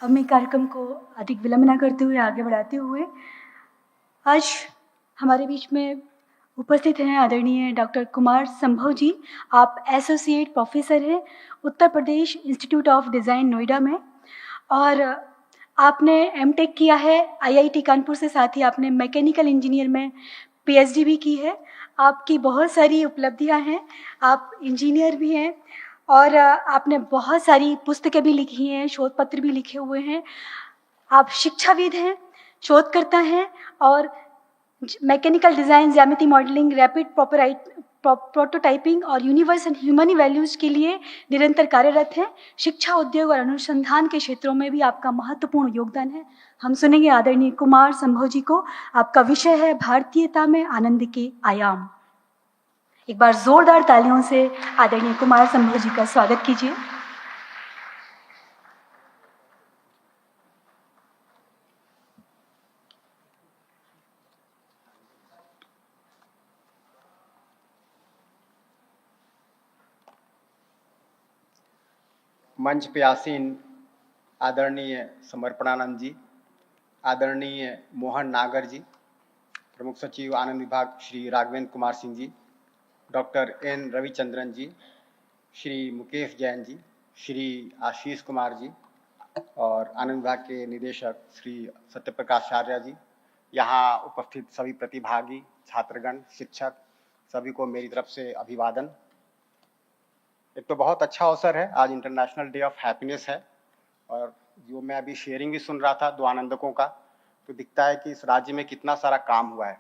अब मैं कार्यक्रम को अधिक विलंब न करते हुए आगे बढ़ाते हुए आज हमारे बीच में उपस्थित हैं आदरणीय डॉक्टर कुमार संभव जी। आप एसोसिएट प्रोफेसर हैं Uttar Pradesh institute of design Noida में, और आपने एमटेक किया है आईआईटी कानपुर से, साथ ही आपने मैकेनिकल इंजीनियर में पीएचडी भी की है। आपकी बहुत सारी उपलब्धियां हैं, आप इंजीनियर भी हैं और आपने बहुत सारी पुस्तकें भी लिखी हैं, शोध पत्र भी लिखे हुए हैं। आप शिक्षाविद हैं, शोधकर्ता हैं और मैकेनिकल डिज़ाइन, ज्यामिति मॉडलिंग, रैपिड प्रोटोटाइपिंग और यूनिवर्स एंड ह्यूमन वैल्यूज़ के लिए निरंतर कार्यरत हैं। शिक्षा, उद्योग और अनुसंधान के क्षेत्रों में भी आपका महत्वपूर्ण योगदान है। हम सुनेंगे आदरणीय कुमार संभव जी को। आपका विषय है भारतीयता में आनंद के आयाम। एक बार जोरदार तालियों से आदरणीय कुमार संभव जी का स्वागत कीजिए। मंच पे आसीन आदरणीय समर्पणानंद जी, आदरणीय मोहन नागर जी, प्रमुख सचिव आनंद विभाग श्री राघवेंद्र कुमार सिंह जी, डॉक्टर एन रविचंद्रन जी, श्री मुकेश जैन जी, श्री आशीष कुमार जी और आनंद विभाग के निदेशक श्री सत्यप्रकाश आर्य जी, यहाँ उपस्थित सभी प्रतिभागी, छात्रगण, शिक्षक, सभी को मेरी तरफ से अभिवादन। एक तो बहुत अच्छा अवसर है, आज इंटरनेशनल डे ऑफ हैप्पीनेस है और जो मैं अभी शेयरिंग भी सुन रहा था दो आनंदकों का, तो दिखता है कि इस राज्य में कितना सारा काम हुआ है,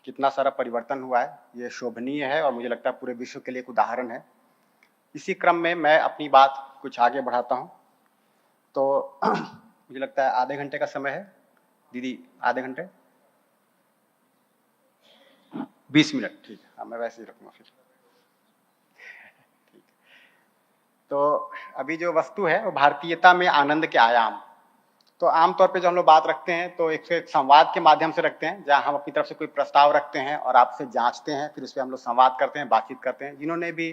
कितना सारा परिवर्तन हुआ है। ये शोभनीय है और मुझे लगता है पूरे विश्व के लिए एक उदाहरण है। इसी क्रम में मैं अपनी बात कुछ आगे बढ़ाता हूँ। तो मुझे लगता है आधे घंटे का समय है दीदी, आधे घंटे 20 मिनट, ठीक है। हाँ, मैं वैसे ही रखूँगा फिर। तो अभी जो वस्तु है वो भारतीयता में आनंद के आयाम। तो आमतौर पे जो हम लोग बात रखते हैं तो एक संवाद के माध्यम से रखते हैं, जहां हम अपनी तरफ से कोई प्रस्ताव रखते हैं और आपसे जांचते हैं, फिर उस पर हम लोग संवाद करते हैं, बातचीत करते हैं। जिन्होंने भी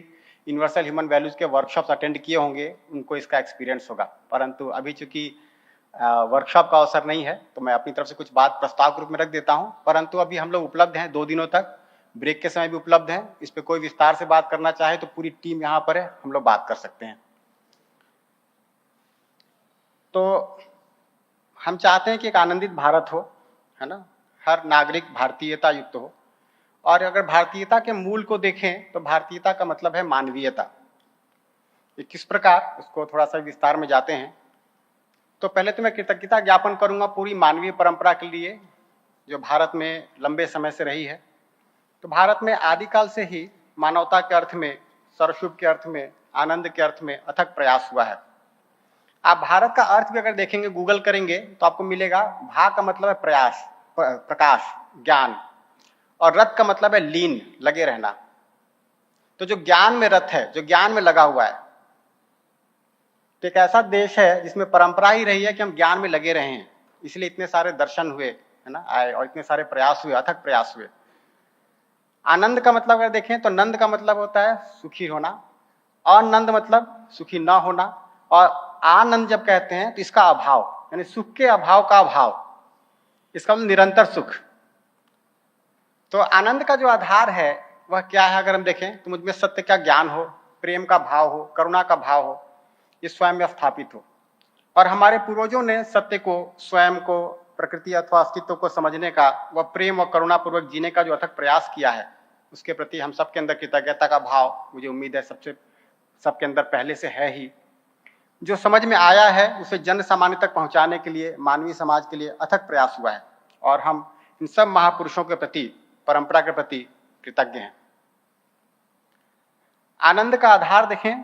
यूनिवर्सल ह्यूमन वैल्यूज के वर्कशॉप्स अटेंड किए होंगे उनको इसका एक्सपीरियंस होगा, परंतु अभी चूंकि वर्कशॉप का अवसर नहीं है तो मैं अपनी तरफ से कुछ बात प्रस्ताव के रूप में रख देता हूँ। परंतु अभी हम लोग उपलब्ध हैं 2 दिनों तक, ब्रेक के समय भी उपलब्ध हैं। इस पर कोई विस्तार से बात करना चाहे तो पूरी टीम यहाँ पर है, हम लोग बात कर सकते हैं। तो हम चाहते हैं कि एक आनंदित भारत हो, है ना, हर नागरिक भारतीयता युक्त हो। और अगर भारतीयता के मूल को देखें तो भारतीयता का मतलब है मानवीयता। ये किस प्रकार, उसको थोड़ा सा विस्तार में जाते हैं। तो पहले तो मैं कृतज्ञता ज्ञापन करूंगा पूरी मानवीय परंपरा के लिए जो भारत में लंबे समय से रही है। तो भारत में आदिकाल से ही मानवता के अर्थ में, सर्वशुभ के अर्थ में, आनंद के अर्थ में अथक प्रयास हुआ है। आप भारत का अर्थ भी अगर देखेंगे, गूगल करेंगे तो आपको मिलेगा, भा का मतलब है प्रयास, प्रकाश, ज्ञान, और रथ का मतलब है लीन, लगे रहना। तो जो ज्ञान में रथ है, जो ज्ञान में लगा हुआ है, तो एक ऐसा देश है जिसमें परंपरा ही रही है कि हम ज्ञान में लगे रहे हैं। इसलिए इतने सारे दर्शन हुए, है ना, आए, और इतने सारे प्रयास हुए, अथक प्रयास हुए। आनंद का मतलब अगर देखें तो नंद का मतलब होता है सुखी होना, आनंद मतलब सुखी ना होना, और आनंद जब कहते हैं तो इसका अभाव, यानी सुख के अभाव का अभाव, इसका मतलब निरंतर सुख। तो आनंद का जो आधार है वह क्या है, अगर हम देखें तो मुझमें सत्य का ज्ञान हो, प्रेम का भाव हो, करुणा का भाव हो, ये स्वयं में स्थापित हो। और हमारे पूर्वजों ने सत्य को, स्वयं को, प्रकृति अथवा अस्तित्व को समझने का, वह प्रेम और करुणा पूर्वक जीने का जो अथक प्रयास किया है, उसके प्रति हम सबके अंदर कृतज्ञता का भाव, मुझे उम्मीद है सबके अंदर पहले से है ही। जो समझ में आया है उसे जन सामान्य तक पहुंचाने के लिए मानवीय समाज के लिए अथक प्रयास हुआ है, और हम इन सब महापुरुषों के प्रति, परंपरा के प्रति कृतज्ञ हैं। आनंद का आधार देखें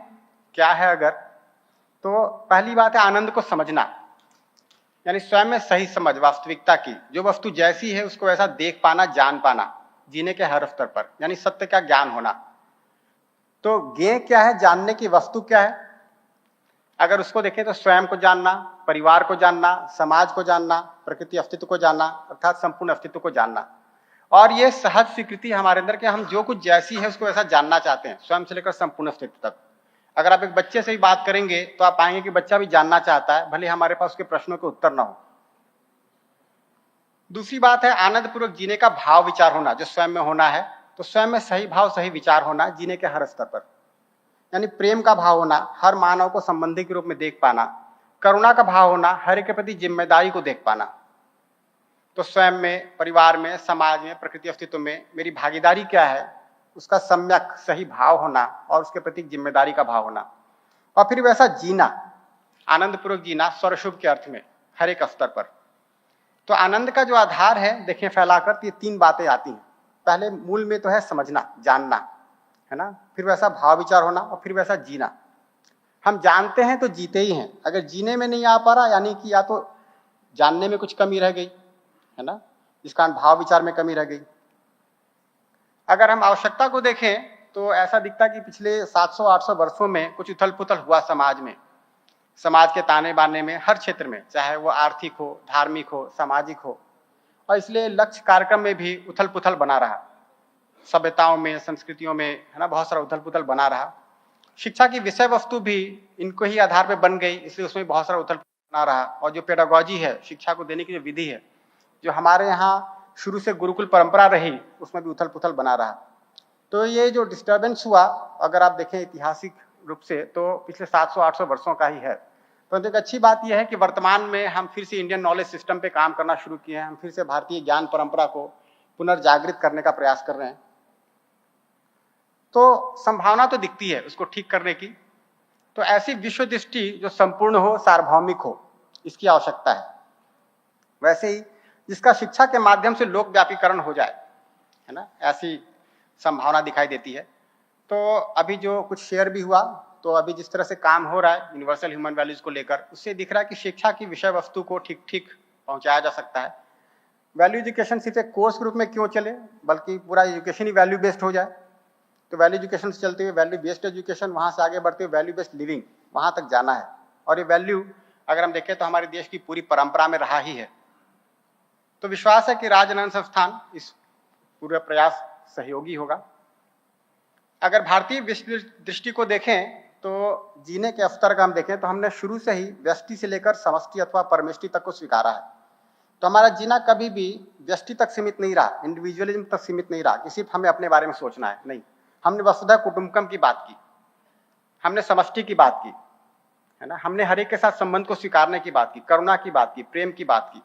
क्या है अगर, तो पहली बात है आनंद को समझना, यानी स्वयं में सही समझ, वास्तविकता की, जो वस्तु जैसी है उसको ऐसा देख पाना, जान पाना, जीने के हर स्तर पर, यानी सत्य का ज्ञान होना। तो ज्ञेय क्या है, जानने की वस्तु क्या है, अगर उसको देखें तो स्वयं को जानना, परिवार को जानना, समाज को जानना, प्रकृति अस्तित्व को जानना, अर्थात संपूर्ण अस्तित्व को जानना। और ये सहज स्वीकृति हमारे अंदर कि हम जो कुछ जैसी है उसको ऐसा जानना चाहते हैं, स्वयं से लेकर संपूर्ण अस्तित्व तक। अगर आप एक बच्चे से ही बात करेंगे तो आप पाएंगे कि बच्चा भी जानना चाहता है, भले हमारे पास उसके प्रश्नों के उत्तर ना हो। दूसरी बात है आनंद पूर्वक जीने का भाव विचार होना, जो स्वयं में होना है। तो स्वयं में सही भाव सही विचार होना जीने के हर स्तर पर, यानी प्रेम का भाव होना, हर मानव को संबंधी के रूप में देख पाना, करुणा का भाव होना, हर एक के प्रति जिम्मेदारी को देख पाना। तो स्वयं में, परिवार में, समाज में, प्रकृति अस्तित्व में मेरी भागीदारी क्या है, उसका सम्यक सही भाव होना और उसके प्रति जिम्मेदारी का भाव होना। और फिर वैसा जीना, आनंद पूर्वक जीना स्वरशुभ के अर्थ में हर एक स्तर पर। तो आनंद का जो आधार है देखें फैलाकर, तो ये 3 बातें आती हैं। पहले मूल में तो है समझना, जानना, है ना, फिर वैसा भाव विचार होना और फिर वैसा जीना। हम जानते हैं तो जीते ही हैं, अगर जीने में नहीं आ पा रहा यानी कि या तो जानने में कुछ कमी रह गई, है ना, जिस कारण भाव विचार में कमी रह गई। अगर हम आवश्यकता को देखें तो ऐसा दिखता कि पिछले 700-800 वर्षों में कुछ उथल पुथल हुआ समाज में, समाज के ताने बाने में, हर क्षेत्र में, चाहे वो आर्थिक हो, धार्मिक हो, सामाजिक हो। और इसलिए लक्ष्य कार्यक्रम में भी उथल पुथल बना रहा, सभ्यताओं में, संस्कृतियों में, है ना, बहुत सारा उथल पुथल बना रहा। शिक्षा की विषय वस्तु भी इनको ही आधार पे बन गई, इसलिए उसमें बहुत सारा उथल पुथल बना रहा। और जो पेडागॉजी है, शिक्षा को देने की जो विधि है, जो हमारे यहाँ शुरू से गुरुकुल परंपरा रही, उसमें भी उथल पुथल बना रहा। तो ये जो डिस्टर्बेंस हुआ, अगर आप देखें ऐतिहासिक रूप से, तो पिछले 700-800 वर्षों का ही है। परंतु एक अच्छी बात यह है कि वर्तमान में हम फिर से इंडियन नॉलेज सिस्टम पे काम करना शुरू किए हैं, हम फिर से भारतीय ज्ञान परंपरा को पुनर्जागृत करने का प्रयास कर रहे हैं। तो संभावना तो दिखती है उसको ठीक करने की। तो ऐसी विश्व दृष्टि जो संपूर्ण हो, सार्वभौमिक हो, इसकी आवश्यकता है। वैसे ही जिसका शिक्षा के माध्यम से लोक व्यापीकरण हो जाए, है ना, ऐसी संभावना दिखाई देती है। तो अभी जो कुछ शेयर भी हुआ, तो अभी जिस तरह से काम हो रहा है यूनिवर्सल ह्यूमन वैल्यूज को लेकर, उससे दिख रहा है कि शिक्षा की विषय वस्तु को ठीक ठीक पहुंचाया जा सकता है। वैल्यू एजुकेशन सिर्फ एक कोर्स के रूप में क्यों चले, बल्कि पूरा एजुकेशन ही वैल्यू बेस्ड हो जाए। तो वैल्यू एजुकेशन से चलते हुए वैल्यू बेस्ड एजुकेशन, वहां से आगे बढ़ते हुए वैल्यू बेस्ड लिविंग, वहां तक जाना है। और ये वैल्यू अगर हम देखें तो हमारे देश की पूरी परंपरा में रहा ही है। तो विश्वास है कि राजनंद संस्थान इस पूरे प्रयास सहयोगी होगा। अगर भारतीय दृष्टि को देखें तो जीने के स्तर का हम देखें तो हमने शुरू से ही व्यष्टि से लेकर समष्टि अथवा परमेष्टि तक को स्वीकारा है। तो हमारा जीना कभी भी व्यष्टि तक सीमित नहीं रहा, इंडिविजुअलिज्म तक सीमित नहीं रहा कि सिर्फ हमें अपने बारे में सोचना है। नहीं, हमने वसुधा कुटुंबकम की बात की, हमने समष्टि की बात की, है ना, हमने हर एक के साथ संबंध को स्वीकारने की बात की, करुणा की बात की, प्रेम की बात की।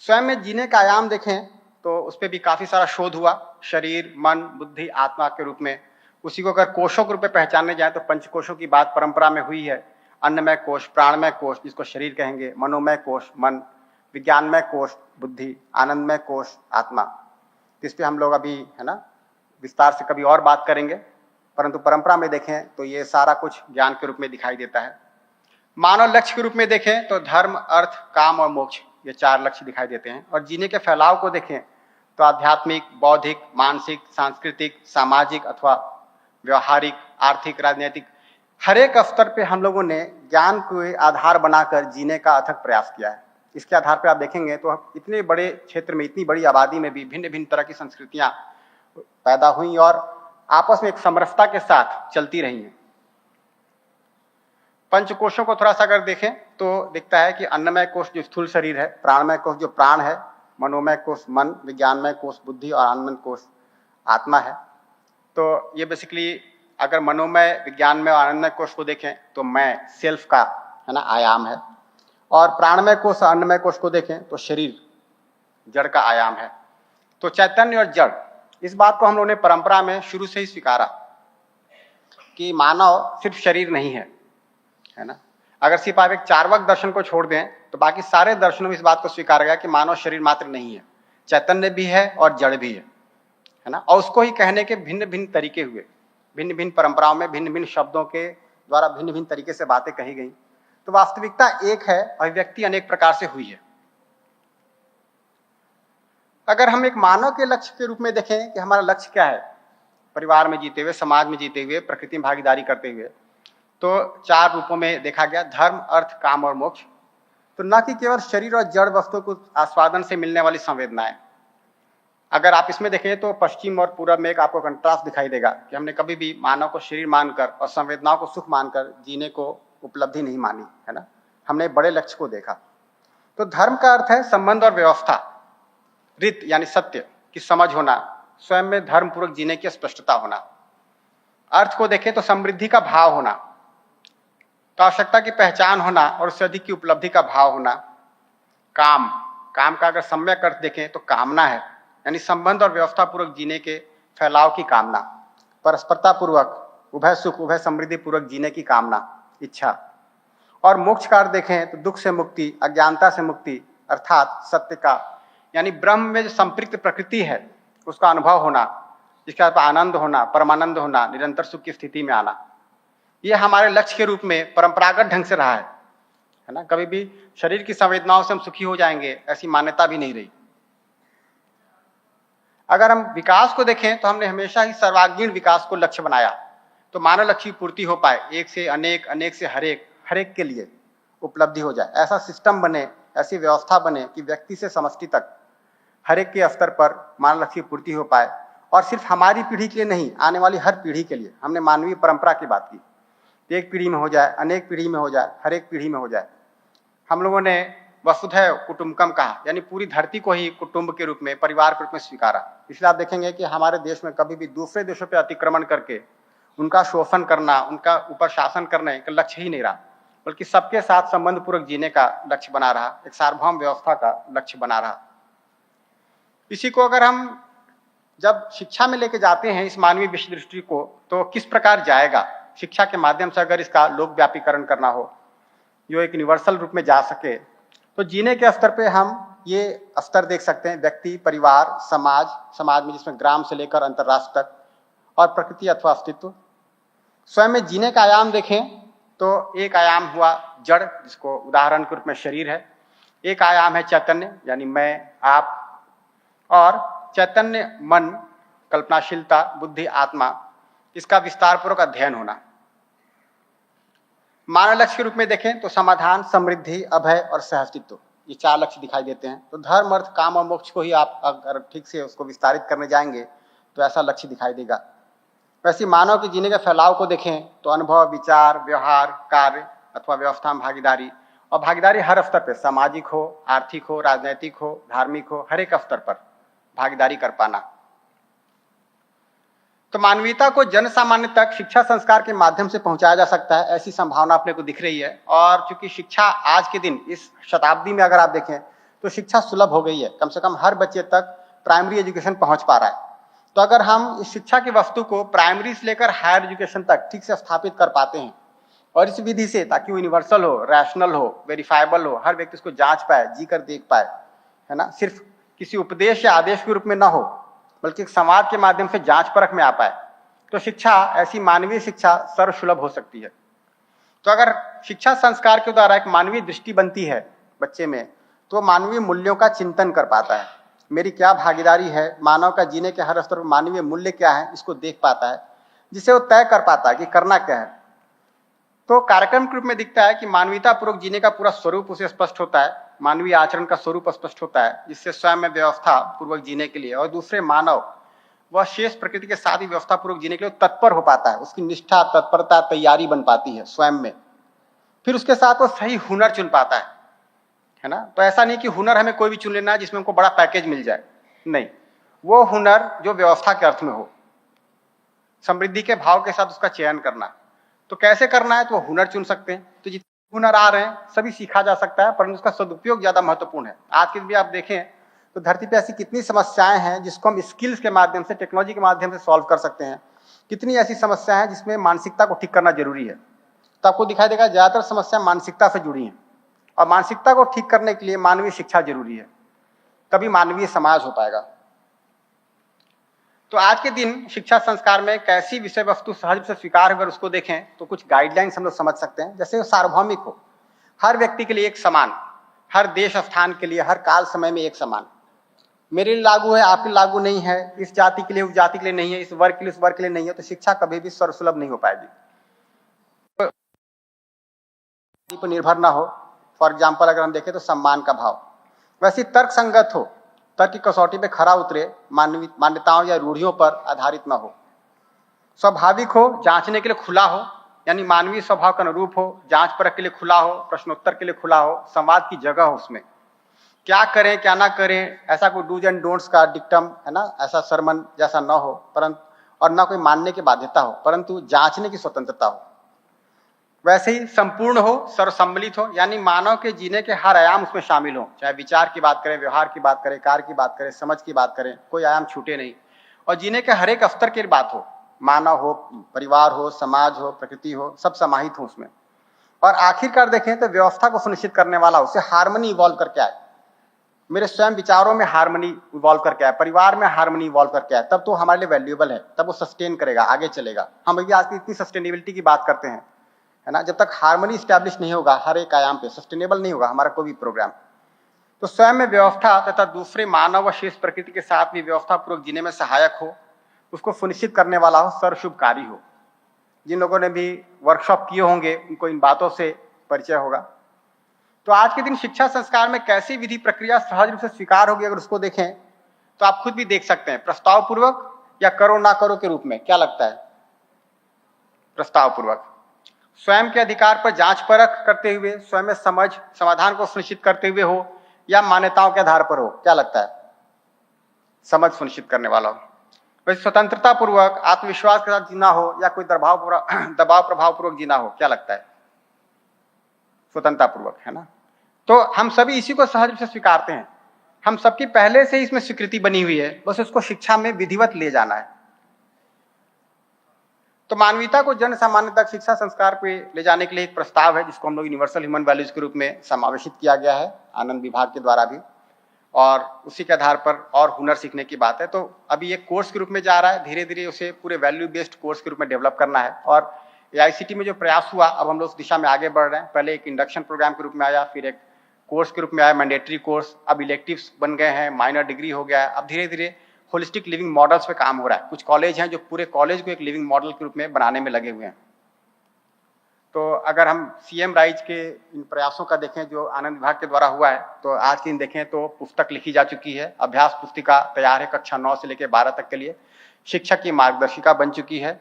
स्वयं में जीने का आयाम देखें तो उस पर भी काफी सारा शोध हुआ, शरीर, मन, बुद्धि, आत्मा के रूप में। उसी को अगर कोशों के रूप में पहचानने जाए तो पंचकोशों की बात परंपरा में हुई है। अन्नमय कोश, प्राणमय कोश जिसको शरीर कहेंगे, मनोमय कोश मन, विज्ञानमय कोश बुद्धि, आनंदमय कोश आत्मा। इस पे हम लोग अभी, है ना, विस्तार से कभी और बात करेंगे। परंतु परंपरा में देखें तो ये सारा कुछ ज्ञान के रूप में दिखाई देता है। मानव लक्ष्य के रूप में देखें तो धर्म, अर्थ, काम और मोक्ष, ये 4 लक्ष्य दिखाई देते हैं। और जीने के फैलाव को देखें तो आध्यात्मिक, बौद्धिक, मानसिक, सांस्कृतिक, सामाजिक अथवा व्यवहारिक, आर्थिक, राजनीतिक, हर एक स्तर पे हम लोगों ने ज्ञान को आधार बनाकर जीने का अथक प्रयास किया है। इसके आधार पे आप देखेंगे तो इतने बड़े क्षेत्र में, इतनी बड़ी आबादी में भी भिन्न भिन्न तरह की संस्कृतियां पैदा हुई और आपस में एक समरसता के साथ चलती रही हैं। पंचकोशों को थोड़ा सा अगर देखें तो दिखता है कि अन्नमय कोश जो स्थूल शरीर है, प्राणमय कोश जो प्राण है, मनोमय कोश मन, विज्ञानमय कोश बुद्धि और आनंदमय कोश आत्मा है। तो ये बेसिकली अगर मनोमय, विज्ञानमय और आनंदमय कोश को देखें तो मैं, सेल्फ का, है ना, आयाम है। और प्राणमय कोश और अन्नमय कोश को देखें तो शरीर, जड़ का आयाम है। तो चैतन्य और जड़, इस बात को हम लोगों ने परंपरा में शुरू से ही स्वीकारा कि मानव सिर्फ शरीर नहीं है ना। अगर सिर्फ आप एक चार्वाक दर्शन को छोड़ दें तो बाकी सारे दर्शनों में इस बात को स्वीकारा गया कि मानव शरीर मात्र नहीं है, चैतन्य भी है और जड़ भी है ना। और उसको ही कहने के भिन्न भिन्न तरीके हुए, भिन्न भिन्न परंपराओं में भिन्न भिन्न शब्दों के द्वारा भिन्न भिन्न तरीके से बातें कही गई। तो वास्तविकता एक है, अभिव्यक्ति अनेक प्रकार से हुई है। अगर हम एक मानव के लक्ष्य के रूप में देखें कि हमारा लक्ष्य क्या है, परिवार में जीते हुए, समाज में जीते हुए, प्रकृति में भागीदारी करते हुए, तो 4 रूपों में देखा गया, धर्म, अर्थ, काम और मोक्ष। तो न कि केवल शरीर और जड़ वस्तुओं को आस्वादन से मिलने वाली संवेदनाएं, अगर आप इसमें देखें तो पश्चिम और पूरब में एक आपको कंट्रास्ट दिखाई देगा कि हमने कभी भी मानव को शरीर मानकर और संवेदनाओं को सुख मानकर जीने को उपलब्धि नहीं मानी, है ना। हमने बड़े लक्ष्य को देखा। तो धर्म का अर्थ है संबंध और व्यवस्था, रीत यानी सत्य की समझ होना, स्वयं में धर्म पूर्वक जीने की स्पष्टता होना। अर्थ को देखें तो समृद्धि का भाव होना, तो आवश्यकता की पहचान होना और उससे अधिक की उपलब्धि का भाव होना। काम, काम का अगर सम्यक अर्थ देखें तो कामना है, यानी संबंध और व्यवस्था पूर्वक जीने के फैलाव की कामना, परस्परता पूर्वक उभय सुख उभय समृद्धि पूर्वक जीने की कामना, इच्छा। और मोक्ष का अर्थ देखें तो दुख से मुक्ति, अज्ञानता से मुक्ति, अर्थात सत्य का यानी ब्रह्म में जो संपृक्त प्रकृति है उसका अनुभव होना, जिसका अर्थ आनंद होना, परमानंद होना, निरंतर सुख की स्थिति में आना। यह हमारे लक्ष्य के रूप में परंपरागत ढंग से रहा है ना। कभी भी शरीर की संवेदनाओं से हम सुखी हो जाएंगे ऐसी मान्यता भी नहीं रही। अगर हम विकास को देखें तो हमने हमेशा ही सर्वांगीण विकास को लक्ष्य बनाया, तो मानव लक्ष्य की पूर्ति हो पाए, एक से अनेक, अनेक से हरेक, हरेक के लिए उपलब्धि हो जाए, ऐसा सिस्टम बने, ऐसी व्यवस्था बने कि व्यक्ति से समष्टि तक हरेक के स्तर पर मानव लक्ष्य की पूर्ति हो पाए। और सिर्फ हमारी पीढ़ी के लिए नहीं, आने वाली हर पीढ़ी के लिए। हमने मानवीय परंपरा की बात की, एक पीढ़ी में हो जाए, अनेक पीढ़ी में हो जाए, हर एक पीढ़ी में हो जाए। हम लोगों ने वसुधैव कुटुंबकम कहा, यानी पूरी धरती को ही कुटुंब के रूप में, परिवार के रूप में स्वीकारा। इसलिए आप देखेंगे कि हमारे देश में कभी भी दूसरे देशों पर अतिक्रमण करके उनका शोषण करना, उनका ऊपर शासन करने का लक्ष्य ही नहीं रहा, बल्कि सबके साथ संबंध पूर्वक जीने का लक्ष्य बना रहा, एक सार्वभौम व्यवस्था का लक्ष्य बना रहा। इसी को अगर हम जब शिक्षा में लेके जाते हैं इस मानवीय विश्व दृष्टि को, तो किस प्रकार जाएगा, शिक्षा के माध्यम से अगर इसका लोकव्यापीकरण करना हो, जो एक यूनिवर्सल रूप में जा सके, तो जीने के स्तर पे हम ये स्तर देख सकते हैं, व्यक्ति, परिवार, समाज, समाज में जिसमें ग्राम से लेकर अंतर्राष्ट्र तक, और प्रकृति अथवा अस्तित्व। स्वयं में जीने का आयाम देखें तो एक आयाम हुआ जड़, जिसको उदाहरण के रूप में शरीर है। एक आयाम है चैतन्य, यानी मैं, आप, और चैतन्य मन, कल्पनाशीलता, बुद्धि, आत्मा, इसका विस्तार पूर्वक अध्ययन होना। मानव लक्ष्य के रूप में देखें तो समाधान, समृद्धि, अभय और सहअस्तित्व, ये 4 लक्ष्य दिखाई देते हैं। तो धर्म, अर्थ, काम और मोक्ष को ही आप अगर ठीक से उसको विस्तारित करने जाएंगे तो ऐसा लक्ष्य दिखाई देगा। वैसे मानव के जीने के फैलाव को देखें तो अनुभव, विचार, व्यवहार, कार्य अथवा व्यवस्था में भागीदारी, और भागीदारी हर स्तर पर, सामाजिक हो, आर्थिक हो, राजनैतिक हो, धार्मिक हो, हर एक स्तर पर भागीदारी कर पाना। तो मानवीयता को जन सामान्य तक शिक्षा संस्कार के माध्यम से पहुंचाया जा सकता है, ऐसी संभावना अपने को दिख रही है। और चूंकि शिक्षा आज के दिन, इस शताब्दी में अगर आप देखें तो शिक्षा सुलभ हो गई है, कम से कम हर बच्चे तक प्राइमरी एजुकेशन पहुंच पा रहा है। तो अगर हम इस शिक्षा की वस्तु को प्राइमरी से लेकर हायर एजुकेशन तक ठीक से स्थापित कर पाते हैं, और इस विधि से, ताकि वो यूनिवर्सल हो, रैशनल हो, वेरीफाइबल हो, हर व्यक्ति इसको जांच पाए, जी कर देख पाए, है ना, सिर्फ किसी उपदेश या आदेश के रूप में ना हो, बल्कि एक संवाद के माध्यम से जांच परख में आ पाए, तो शिक्षा, ऐसी मानवीय शिक्षा सर्वसुलभ हो सकती है। तो अगर शिक्षा संस्कार के द्वारा एक मानवीय दृष्टि बनती है बच्चे में, तो मानवीय मूल्यों का चिंतन कर पाता है, मेरी क्या भागीदारी है, मानव का जीने के हर स्तर पर मानवीय मूल्य क्या है, इसको देख पाता है, जिसे वो तय कर पाता है कि करना क्या है। तो कार्यक्रम के रूप में दिखता है कि मानवीयता पूर्वक जीने का पूरा स्वरूप उसे स्पष्ट होता है, मानवीय आचरण का स्वरूप स्पष्ट होता है, जिससे स्वयं में व्यवस्था पूर्वक जीने के लिए और दूसरे मानव वह शेष प्रकृति के साथ ही व्यवस्था पूर्वक जीने के लिए तत्पर हो पाता है, उसकी निष्ठा, तत्परता, तैयारी बन पाती है स्वयं में। फिर उसके साथ वो सही हुनर चुन पाता है ना। तो ऐसा नहीं कि हुनर हमें कोई भी चुन लेना है जिसमें हमको बड़ा पैकेज मिल जाए, नहीं, वो हुनर जो व्यवस्था के अर्थ में हो, समृद्धि के भाव के साथ उसका चयन करना। तो कैसे करना है, तो वो हुनर चुन सकते हैं। तो जितने हुनर आ रहे हैं सभी सीखा जा सकता है, परंतु उसका सदुपयोग ज्यादा महत्वपूर्ण है। आज के दिन भी आप देखें तो धरती पे ऐसी कितनी समस्याएं हैं जिसको हम स्किल्स के माध्यम से, टेक्नोलॉजी के माध्यम से सॉल्व कर सकते हैं। कितनी ऐसी समस्याएं हैं जिसमें मानसिकता को ठीक करना जरूरी है। तो आपको दिखाई देगा ज्यादातर समस्या मानसिकता से जुड़ी हैं, और मानसिकता को ठीक करने के लिए मानवीय शिक्षा जरूरी है, तभी मानवीय समाज हो पाएगा। तो आज के दिन शिक्षा संस्कार में कैसी विषय वस्तु सहज से स्वीकार अगर उसको देखें तो कुछ गाइडलाइंस हम लोग समझ सकते हैं। जैसे सार्वभौमिक हो, हर व्यक्ति के लिए एक समान, हर देश स्थान के लिए, हर काल समय में एक समान, मेरे लिए लागू है, आपके लागू नहीं है, इस जाति के लिए उस जाति के लिए नहीं है, इस वर्ग के लिए उस वर्ग के लिए नहीं है, तो शिक्षा कभी भी सर्वसुलभ नहीं हो पाएगी, पर निर्भर ना हो। फॉर एग्जाम्पल अगर हम देखें तो सम्मान का भाव, वैसे तर्क संगत हो, तर्क की कसौटी पे खरा उतरे, मान्यताओं या रूढ़ियों पर आधारित न हो, स्वाभाविक हो, जांचने के लिए खुला हो, यानी मानवीय स्वभाव के अनुरूप हो, जांच परख के लिए खुला हो, प्रश्नोत्तर के लिए खुला हो, संवाद की जगह हो उसमें, क्या करें क्या ना करें ऐसा कोई डूज एंड डोंट्स का डिक्टम है ना, ऐसा सरमन जैसा न हो, परंतु और ना कोई मानने की बाध्यता हो, परंतु जांचने की स्वतंत्रता हो। वैसे ही संपूर्ण हो, सर्वसम्मिलित हो, यानी मानव के जीने के हर आयाम उसमें शामिल हो, चाहे विचार की बात करें, व्यवहार की बात करें, कार्य की बात करें, समझ की बात करें, कोई आयाम छूटे नहीं, और जीने के हर एक स्तर की बात हो, मानव हो, परिवार हो, समाज हो, प्रकृति हो, सब समाहित हो उसमें। और आखिरकार देखें तो व्यवस्था को सुनिश्चित करने वाला उससे हार्मनी इवॉल्व करके आए, मेरे स्वयं विचारों में हार्मनी इवॉल्व करके आए, परिवार में हार्मनी इवॉल्व करके आए, तब तो हमारे लिए वैल्यूएबल है, तब वो सस्टेन करेगा, आगे चलेगा। हम अभी आज की इतनी सस्टेनेबिलिटी की बात करते हैं, है ना, जब तक हार्मनी स्टैब्लिश नहीं होगा हर एक आयाम पे, सस्टेनेबल नहीं होगा हमारा कोई भी प्रोग्राम। तो स्वयं में व्यवस्था तथा दूसरे मानव व शेष प्रकृति के साथ भी व्यवस्था पूर्वक जीने में सहायक हो, उसको सुनिश्चित करने वाला हो, सर्वशुभकारी हो। जिन लोगों ने भी वर्कशॉप किए होंगे उनको इन बातों से परिचय होगा। तो आज के दिन शिक्षा संस्कार में कैसी विधि प्रक्रिया सहज रूप से स्वीकार होगी, अगर उसको देखें तो आप खुद भी देख सकते हैं, प्रस्ताव पूर्वक या करो ना करो के रूप में। क्या लगता है? प्रस्ताव पूर्वक, स्वयं के अधिकार पर जांच परख करते हुए, स्वयं में समझ समाधान को सुनिश्चित करते हुए हो, या मान्यताओं के आधार पर हो? क्या लगता है? समझ सुनिश्चित करने वाला हो। वैसे स्वतंत्रता पूर्वक, आत्मविश्वास के साथ जीना हो, या कोई दबाव प्रभाव पूर्वक जीना हो? क्या लगता है? स्वतंत्रता पूर्वक, है ना। तो हम सभी इसी को सहज रूप से स्वीकारते हैं, हम सबकी पहले से इसमें स्वीकृति बनी हुई है, बस उसको शिक्षा में विधिवत ले जाना है। तो मानवीयता को जन सामान्य तक शिक्षा संस्कार पे ले जाने के लिए एक प्रस्ताव है, जिसको हम लोग यूनिवर्सल ह्यूमन वैल्यूज के रूप में समावेशित किया गया है आनंद विभाग के द्वारा भी, और उसी के आधार पर और हुनर सीखने की बात है। तो अभी ये कोर्स के रूप में जा रहा है, धीरे धीरे उसे पूरे वैल्यू बेस्ड कोर्स के रूप में डेवलप करना है। और AICTE में जो प्रयास हुआ, अब हम लोग उस दिशा में आगे बढ़ रहे हैं। पहले एक इंडक्शन प्रोग्राम के रूप में आया, फिर एक कोर्स के रूप में आया मैंडेटरी कोर्स, अब इलेक्टिव्स बन गए हैं, माइनर डिग्री हो गया है। अब धीरे धीरे होलिस्टिक लिविंग मॉडल्स पे काम हो रहा है। कुछ कॉलेज हैं जो पूरे कॉलेज को एक लिविंग मॉडल के रूप में बनाने में लगे हुए हैं। तो अगर हम CM राइज के इन प्रयासों का देखें जो आनंद विभाग के द्वारा हुआ है, तो आज के दिन देखें तो पुस्तक लिखी जा चुकी है, अभ्यास पुस्तिका तैयार है कक्षा 9 से लेकर 12 तक के लिए, शिक्षक की मार्गदर्शिका बन चुकी है।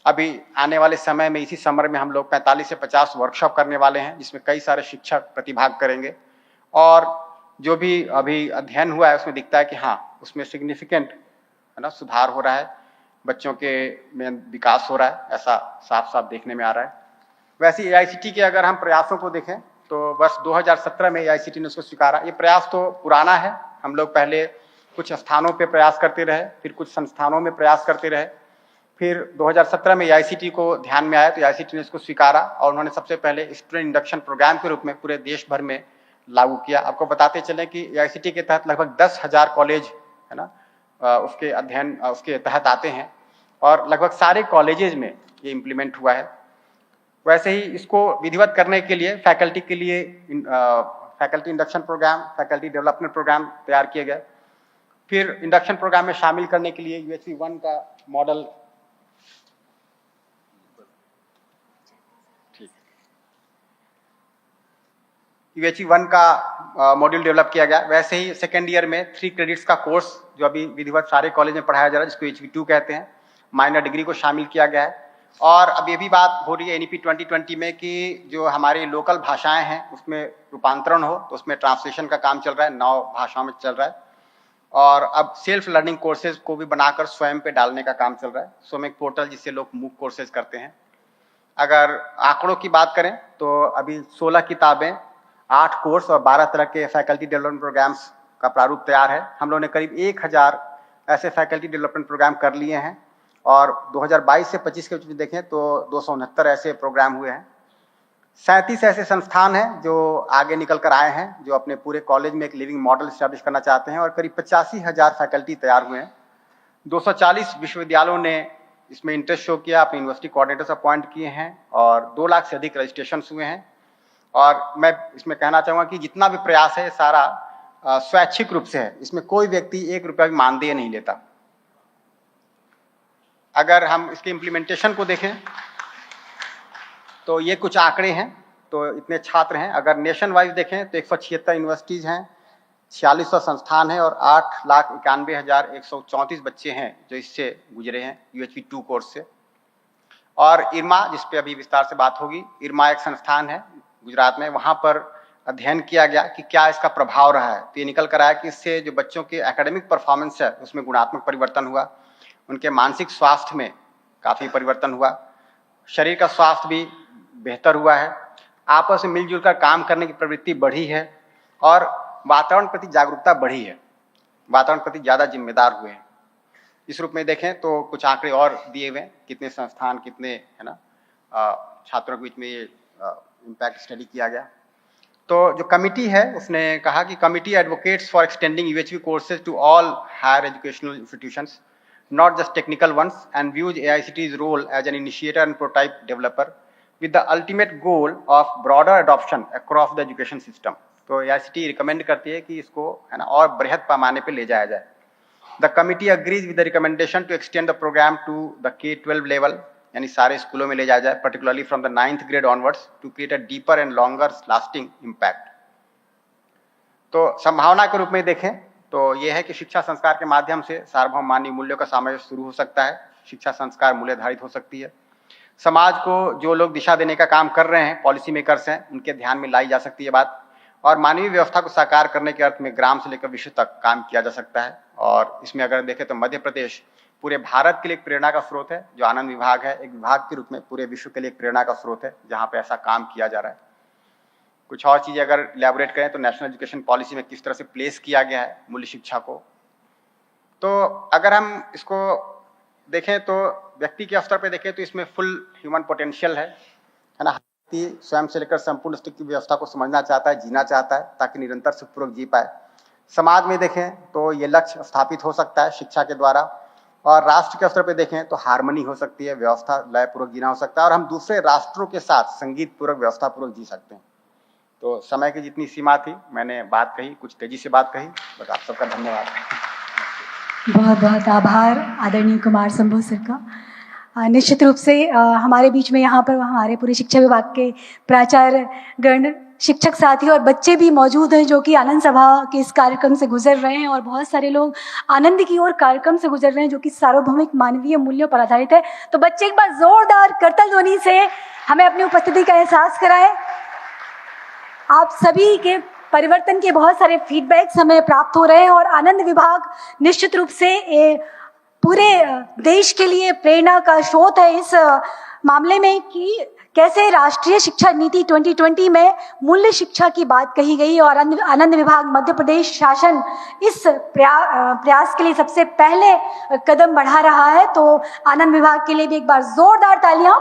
अभी आने वाले समय में इसी समर में हम लोग 45 से 50 वर्कशॉप करने वाले हैं, जिसमें कई सारे शिक्षक प्रतिभाग करेंगे। और जो भी अभी अध्ययन हुआ है उसमें दिखता है कि हाँ, उसमें सिग्निफिकेंट, है ना, सुधार हो रहा है, बच्चों के में विकास हो रहा है, ऐसा साफ साफ देखने में आ रहा है। वैसे AICTE के अगर हम प्रयासों को देखें तो वर्ष 2017 में AICTE ने उसको स्वीकारा। ये प्रयास तो पुराना है, हम लोग पहले कुछ स्थानों पे प्रयास करते रहे, फिर कुछ संस्थानों में प्रयास करते रहे, फिर 2017 में AICTE को ध्यान में आया तो AICTE ने इसको स्वीकारा, और उन्होंने सबसे पहले स्टूडेंट इंडक्शन प्रोग्राम के रूप में पूरे देश भर में लागू किया। आपको बताते चले कि AICTE के तहत लगभग 10,000 कॉलेज, है ना, उसके अध्ययन उसके तहत आते हैं, और लगभग सारे कॉलेजेज में ये इम्प्लीमेंट हुआ है। वैसे ही इसको विधिवत करने के लिए फैकल्टी के लिए faculty induction programme, faculty development programme तैयार किए गए। फिर इंडक्शन प्रोग्राम में शामिल करने के लिए UHV 1 का मॉडल, ठीक, UHV 1 का मॉड्यूल डेवलप किया गया। वैसे ही सेकेंड ईयर में 3 क्रेडिट्स का कोर्स जो अभी विधिवत सारे कॉलेज में पढ़ाया जा रहा है, जिसको HV 2 कहते हैं, माइनर डिग्री को शामिल किया गया है। और अब ये भी बात हो रही है NEP 2020 में कि जो हमारी लोकल भाषाएं हैं उसमें रूपांतरण हो, तो उसमें ट्रांसलेशन का काम चल रहा है, 9 भाषाओं में चल रहा है। और अब सेल्फ लर्निंग कोर्सेज को भी बनाकर स्वयं पे डालने का काम चल रहा है, स्वयं एक पोर्टल जिससे लोग MOOC कोर्सेज करते हैं। अगर आंकड़ों की बात करें तो अभी 16 किताबें, 8 कोर्स और 12 तरह के फैकल्टी डेवलपमेंट प्रोग्राम्स का प्रारूप तैयार है। हम लोगों ने करीब 1000 ऐसे फैकल्टी डेवलपमेंट प्रोग्राम कर लिए हैं, और 2022 से 25 के बीच देखें तो 269 ऐसे प्रोग्राम हुए हैं। 37 ऐसे संस्थान हैं जो आगे निकल कर आए हैं, जो अपने पूरे कॉलेज में एक लिविंग मॉडल स्टैब्लिश करना चाहते हैं, और करीब 85,000 फैकल्टी तैयार हुए हैं। 240 विश्वविद्यालयों ने इसमें इंटरेस्ट शो किया, अपने यूनिवर्सिटी कोऑर्डिनेटर्स अपॉइंट किए हैं, और 2 लाख से अधिक रजिस्ट्रेशन हुए हैं। और मैं इसमें कहना चाहूँगा कि जितना भी प्रयास है सारा स्वैच्छिक रूप से है, इसमें कोई व्यक्ति 1 रुपया भी मानदेय नहीं लेता। अगर हम इसके इम्प्लीमेंटेशन को देखें तो ये कुछ आंकड़े हैं, तो इतने छात्र हैं। अगर नेशन वाइज देखें तो 176 यूनिवर्सिटीज़ हैं, 4600 संस्थान है और 8,91,134 बच्चे हैं जो इससे गुजरे हैं UHV 2 कोर्स से। और इरमा, जिस पे अभी विस्तार से बात होगी, इरमा एक संस्थान है गुजरात में, वहाँ पर अध्ययन किया गया कि क्या इसका प्रभाव रहा है। तो ये निकल कर आया कि इससे जो बच्चों के एकेडमिक परफॉर्मेंस है उसमें गुणात्मक परिवर्तन हुआ, उनके मानसिक स्वास्थ्य में काफ़ी परिवर्तन हुआ, शरीर का स्वास्थ्य भी बेहतर हुआ है, आपस में मिलजुल कर काम करने की प्रवृत्ति बढ़ी है और वातावरण प्रति जागरूकता बढ़ी है, वातावरण प्रति ज़्यादा जिम्मेदार हुए हैं। इस रूप में देखें तो कुछ आंकड़े और दिए हुए हैं, कितने संस्थान, कितने है ना छात्रों के बीच में ये इम्पैक्ट स्टडी किया गया। तो जो कमिटी है उसने कहा कि committee advocates for extending UHV courses to all higher educational institutions, not just technical ones, and views AICT's role as an initiator and prototype developer with the ultimate goal of broader adoption across the education system. तो AICT recommend करती है कि इसको है ना और बृहद पैमाने पे ले जाया जाए। The committee agrees with the recommendation to extend the program to the K-12 level, यानी सारे स्कूलों में ले जाया जाए, particularly from the 9th grade onwards to create a deeper and longer lasting impact. तो संभावना के रूप में देखें तो यह है कि शिक्षा संस्कार के माध्यम से सार्वभौम मानवीय मूल्यों का सामंजस्य शुरू हो सकता है, शिक्षा संस्कार मूल्यधारित हो सकती है, समाज को जो लोग दिशा देने का काम कर रहे हैं, पॉलिसी मेकर्स हैं, उनके ध्यान में लाई जा सकती है बात, और मानवीय व्यवस्था को साकार करने के अर्थ में ग्राम से लेकर विश्व तक काम किया जा सकता है। और इसमें अगर देखें तो मध्य प्रदेश पूरे भारत के लिए एक प्रेरणा का स्रोत है, जो आनंद विभाग है एक विभाग के रूप में पूरे विश्व के लिए एक प्रेरणा का स्रोत है जहाँ पे ऐसा काम किया जा रहा है। कुछ और चीज़ें अगर इलैबोरेट करें तो नेशनल एजुकेशन पॉलिसी में किस तरह से प्लेस किया गया है मूल्य शिक्षा को। तो अगर हम इसको देखें तो व्यक्ति के स्तर पे देखें तो इसमें फुल ह्यूमन पोटेंशियल है ना। व्यक्ति स्वयं से लेकर संपूर्ण अस्तित्व की व्यवस्था को समझना चाहता है, जीना चाहता है ताकि निरंतर सुखपूर्वक जी पाए। समाज में देखें तो ये लक्ष्य स्थापित हो सकता है शिक्षा के द्वारा, और राष्ट्र के स्तर पे देखें तो हार्मनी हो सकती है, व्यवस्था लयपूर्वक जीना हो सकता है और हम दूसरे राष्ट्रों के साथ संगीत पूर्वक व्यवस्था पूर्वक जी सकते हैं। तो समय की जितनी सीमा थी मैंने बात कही, कुछ तेजी से बात कही, बस आप सबका धन्यवाद। बहुत बहुत आभार आदरणीय कुमार संभव सर का। निश्चित रूप से हमारे बीच में यहाँ पर हमारे पूरे शिक्षा विभाग के प्राचार्य गण, शिक्षक साथी और बच्चे भी मौजूद हैं जो कि आनंद सभा के इस कार्यक्रम से गुजर रहे हैं, और बहुत सारे लोग आनंद की ओर कार्यक्रम से गुजर रहे हैं जो कि सार्वभौमिक मानवीय मूल्यों पर आधारित है। तो बच्चे एक बार जोरदार करतल ध्वनि से हमें अपनी उपस्थिति का एहसास कराएं। आप सभी के परिवर्तन के बहुत सारे फीडबैक्स हमें प्राप्त हो रहे हैं और आनंद विभाग निश्चित रूप से पूरे देश के लिए प्रेरणा का स्रोत है इस मामले में कि कैसे राष्ट्रीय शिक्षा नीति 2020 में मूल्य शिक्षा की बात कही गई और आनंद विभाग मध्य प्रदेश शासन इस प्रयास के लिए सबसे पहले कदम बढ़ा रहा है। तो आनंद विभाग के लिए भी एक बार जोरदार तालियां।